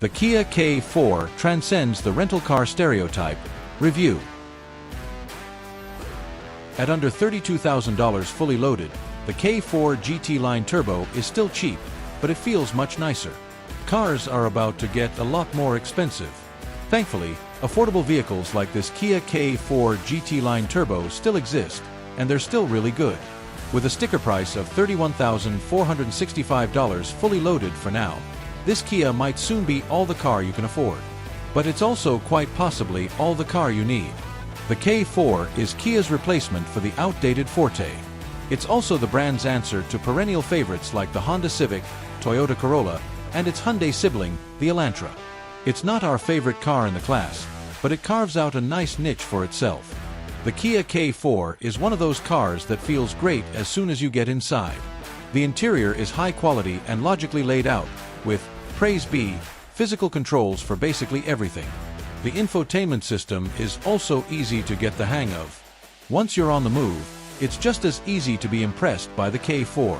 The Kia K4 transcends the rental car stereotype. Review. At under $32,000 fully loaded, the K4 GT Line Turbo is still cheap, but it feels much nicer. Cars are about to get a lot more expensive. Thankfully, affordable vehicles like this Kia K4 GT Line Turbo still exist, and they're still really good. With a sticker price of $31,465 fully loaded for now, this Kia might soon be all the car you can afford. But it's also quite possibly all the car you need. The K4 is Kia's replacement for the outdated Forte. It's also the brand's answer to perennial favorites like the Honda Civic, Toyota Corolla, and its Hyundai sibling, the Elantra. It's not our favorite car in the class, but it carves out a nice niche for itself. The Kia K4 is one of those cars that feels great as soon as you get inside. The interior is high quality and logically laid out, with, praise be, physical controls for basically everything. The infotainment system is also easy to get the hang of. Once you're on the move, it's just as easy to be impressed by the K4.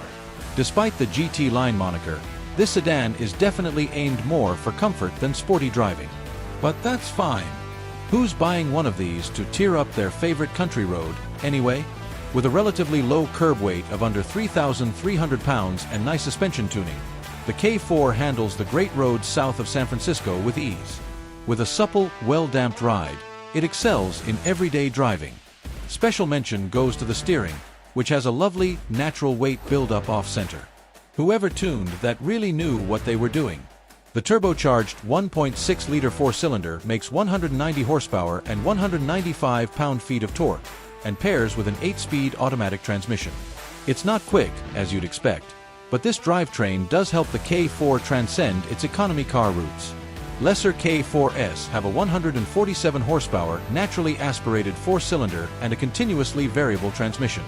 Despite the GT Line moniker, this sedan is definitely aimed more for comfort than sporty driving. But that's fine. Who's buying one of these to tear up their favorite country road, anyway? With a relatively low curb weight of under 3,300 pounds and nice suspension tuning, the K4 handles the great roads south of San Francisco with ease. With a supple, well-damped ride, it excels in everyday driving. Special mention goes to the steering, which has a lovely, natural weight build-up off-center. Whoever tuned that really knew what they were doing. The turbocharged 1.6-liter four-cylinder makes 190 horsepower and 195 pound-feet of torque, and pairs with an 8-speed automatic transmission. It's not quick, as you'd expect, but this drivetrain does help the K4 transcend its economy car roots. Lesser K4s have a 147 horsepower, naturally aspirated four-cylinder and a continuously variable transmission.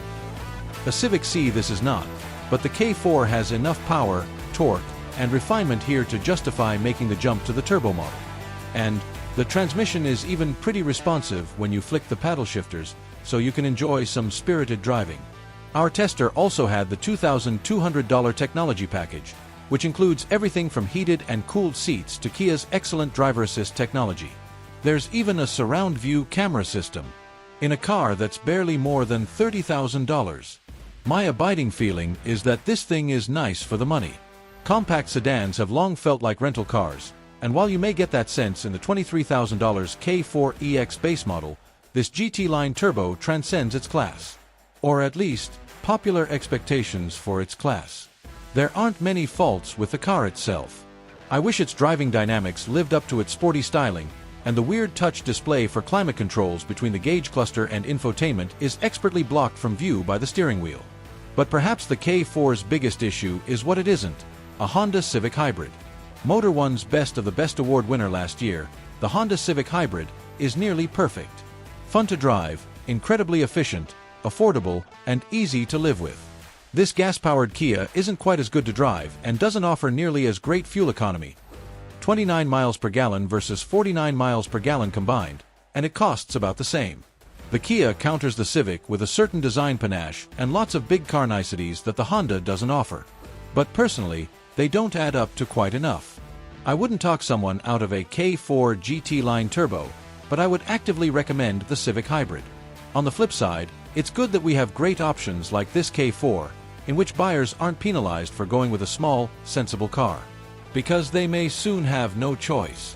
A Civic C this is not, but the K4 has enough power, torque, and refinement here to justify making the jump to the turbo model. And the transmission is even pretty responsive when you flick the paddle shifters, so you can enjoy some spirited driving. Our tester also had the $2,200 technology package, which includes everything from heated and cooled seats to Kia's excellent driver assist technology. There's even a surround view camera system in a car that's barely more than $30,000. My abiding feeling is that this thing is nice for the money. Compact sedans have long felt like rental cars, and while you may get that sense in the $23,000 K4EX base model, this GT Line Turbo transcends its class. Or at least, popular expectations for its class. There aren't many faults with the car itself. I wish its driving dynamics lived up to its sporty styling, and the weird touch display for climate controls between the gauge cluster and infotainment is expertly blocked from view by the steering wheel. But perhaps the K4's biggest issue is what it isn't: a Honda Civic Hybrid. Motor One's Best of the Best award winner last year, the Honda Civic Hybrid is nearly perfect. Fun to drive, incredibly efficient, affordable, and easy to live with. This gas-powered Kia isn't quite as good to drive and doesn't offer nearly as great fuel economy. 29 miles per gallon versus 49 miles per gallon combined, and it costs about the same. The Kia counters the Civic with a certain design panache and lots of big car niceties that the Honda doesn't offer. But personally, they don't add up to quite enough. I wouldn't talk someone out of a K4 GT Line Turbo, but I would actively recommend the Civic Hybrid. On the flip side, it's good that we have great options like this K4, in which buyers aren't penalized for going with a small, sensible car, because they may soon have no choice.